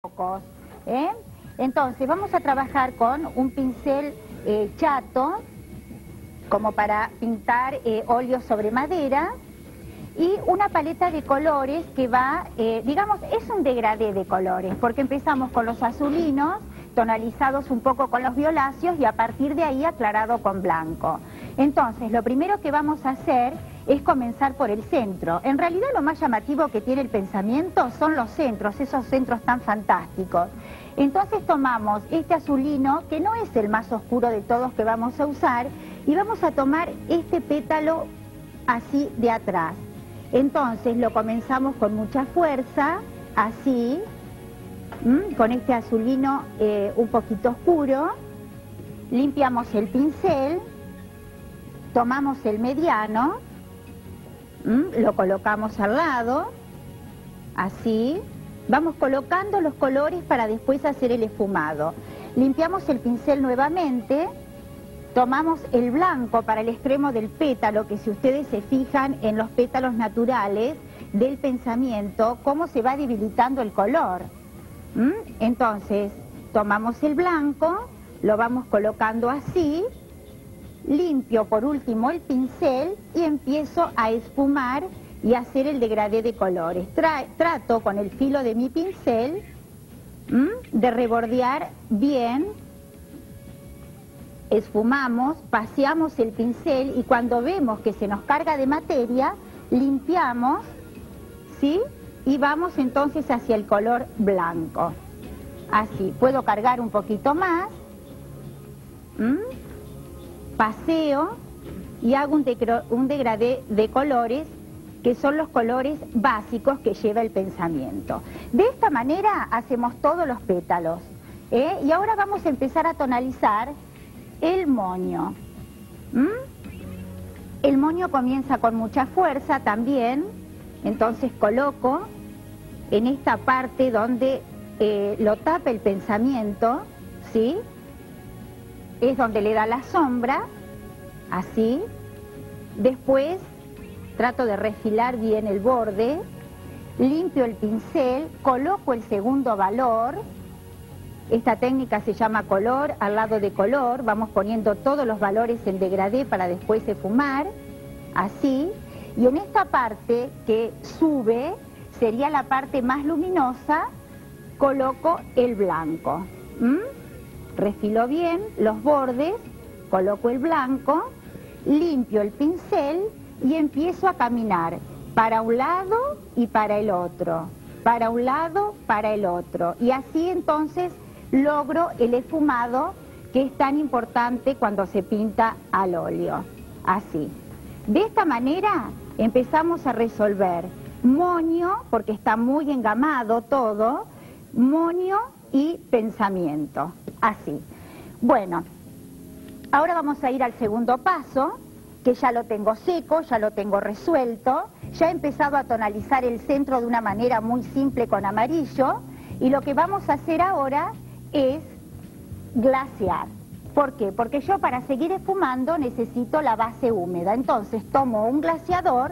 pocos, ¿eh? Entonces vamos a trabajar con un pincel chato, como para pintar óleo sobre madera, y una paleta de colores que va, digamos, es un degradé de colores, porque empezamos con los azulinos, tonalizados un poco con los violáceos, y a partir de ahí aclarado con blanco. Entonces, lo primero que vamos a hacer es comenzar por el centro. En realidad lo más llamativo que tiene el pensamiento son los centros, esos centros tan fantásticos. Entonces tomamos este azulino, que no es el más oscuro de todos que vamos a usar, y vamos a tomar este pétalo así de atrás. Entonces lo comenzamos con mucha fuerza, así, con este azulino un poquito oscuro. Limpiamos el pincel, tomamos el mediano, lo colocamos al lado, así. Vamos colocando los colores para después hacer el esfumado. Limpiamos el pincel nuevamente, tomamos el blanco para el extremo del pétalo, que si ustedes se fijan en los pétalos naturales del pensamiento, cómo se va debilitando el color. Entonces, tomamos el blanco, lo vamos colocando así, limpio por último el pincel y empiezo a esfumar y hacer el degradé de colores. Trato con el filo de mi pincel de rebordear bien. Esfumamos, paseamos el pincel y cuando vemos que se nos carga de materia, limpiamos, ¿sí? Y vamos entonces hacia el color blanco. Así, puedo cargar un poquito más, paseo y hago un degradé de colores, que son los colores básicos que lleva el pensamiento. De esta manera hacemos todos los pétalos, y ahora vamos a empezar a tonalizar el moño. El moño comienza con mucha fuerza también, entonces coloco en esta parte donde lo tapa el pensamiento, ¿sí? Es donde le da la sombra, así. Después trato de refilar bien el borde, limpio el pincel, coloco el segundo valor. Esta técnica se llama color al lado de color. Vamos poniendo todos los valores en degradé para después esfumar, así. Y en esta parte que sube, sería la parte más luminosa, coloco el blanco. Refilo bien los bordes, coloco el blanco, limpio el pincel y empiezo a caminar para un lado y para el otro, para un lado, para el otro. Y así entonces logro el esfumado que es tan importante cuando se pinta al óleo. Así. De esta manera empezamos a resolver moño, porque está muy engamado todo, moño y pensamiento. Así. Bueno, ahora vamos a ir al segundo paso, que ya lo tengo seco, ya lo tengo resuelto, ya he empezado a tonalizar el centro de una manera muy simple con amarillo, y lo que vamos a hacer ahora es glasear. ¿Por qué? Porque yo para seguir esfumando necesito la base húmeda. Entonces tomo un glaseador,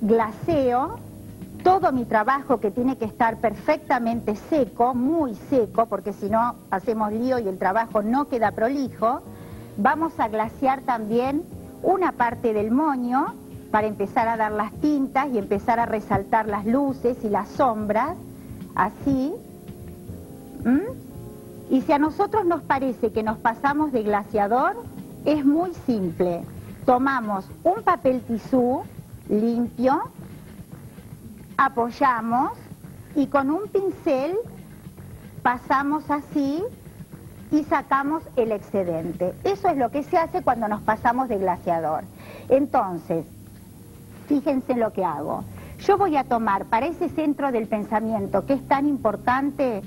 glaseo todo mi trabajo, que tiene que estar perfectamente seco, muy seco, porque si no hacemos lío y el trabajo no queda prolijo. Vamos a glasear también una parte del moño para empezar a dar las tintas y empezar a resaltar las luces y las sombras, así. Y si a nosotros nos parece que nos pasamos de glaseador, es muy simple. Tomamos un papel tisú limpio, apoyamos y con un pincel pasamos así y sacamos el excedente. Eso es lo que se hace cuando nos pasamos de glaseador. Entonces, fíjense en lo que hago. Yo voy a tomar para ese centro del pensamiento, que es tan importante,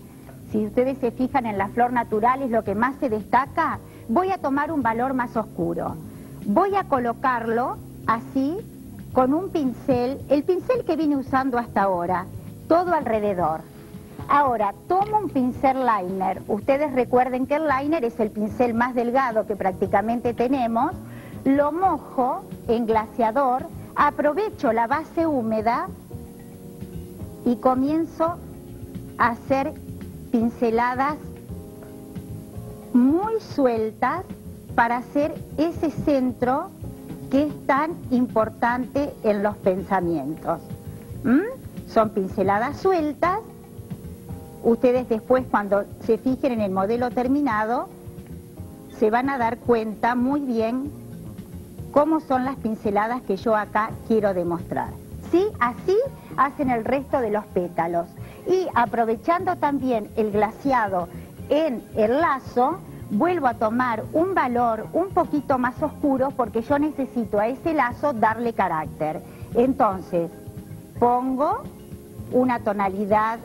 si ustedes se fijan en la flor natural, es lo que más se destaca, voy a tomar un valor más oscuro. Voy a colocarlo así, con un pincel, el pincel que vine usando hasta ahora, todo alrededor. Ahora, tomo un pincel liner. Ustedes recuerden que el liner es el pincel más delgado que prácticamente tenemos. Lo mojo en glaseador, aprovecho la base húmeda y comienzo hacer pinceladas muy sueltas para hacer ese centro que es tan importante en los pensamientos. Son pinceladas sueltas. Ustedes después, cuando se fijen en el modelo terminado, se van a dar cuenta muy bien cómo son las pinceladas que yo acá quiero demostrar. ¿Sí? Así hacen el resto de los pétalos. Y aprovechando también el glaseado en el lazo, vuelvo a tomar un valor un poquito más oscuro porque yo necesito a ese lazo darle carácter. Entonces, pongo una tonalidad,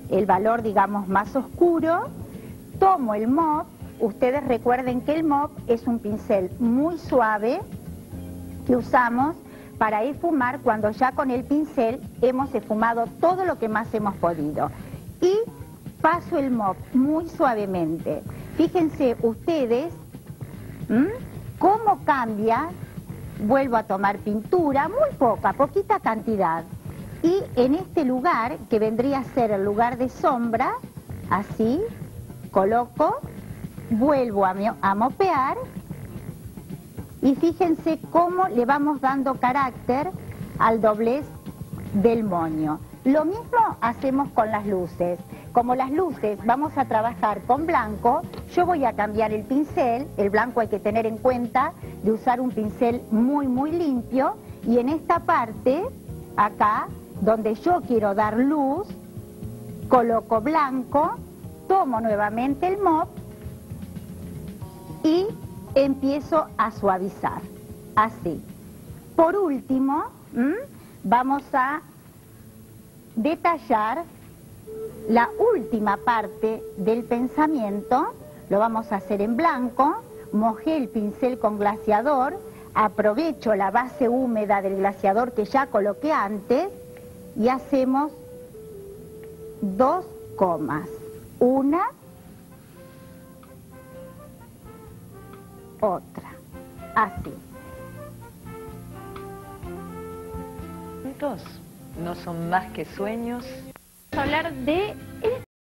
el valor digamos más oscuro, tomo el mop. Ustedes recuerden que el mop es un pincel muy suave que usamos para esfumar cuando ya con el pincel hemos esfumado todo lo que más hemos podido. Y paso el mop muy suavemente. Fíjense ustedes cómo cambia. Vuelvo a tomar pintura, muy poquita cantidad. Y en este lugar, que vendría a ser el lugar de sombra, así, coloco, vuelvo a mopear y fíjense cómo le vamos dando carácter al doblez del moño. Lo mismo hacemos con las luces. Como las luces vamos a trabajar con blanco, yo voy a cambiar el pincel. El blanco hay que tener en cuenta de usar un pincel muy limpio. Y en esta parte, acá, donde yo quiero dar luz, coloco blanco, tomo nuevamente el mop y empiezo a suavizar, así. Por último, vamos a detallar la última parte del pensamiento. Lo vamos a hacer en blanco. Mojé el pincel con glaseador, aprovecho la base húmeda del glaseador que ya coloqué antes y hacemos 2 comas, una, otra, así. No son más que sueños. Vamos a hablar de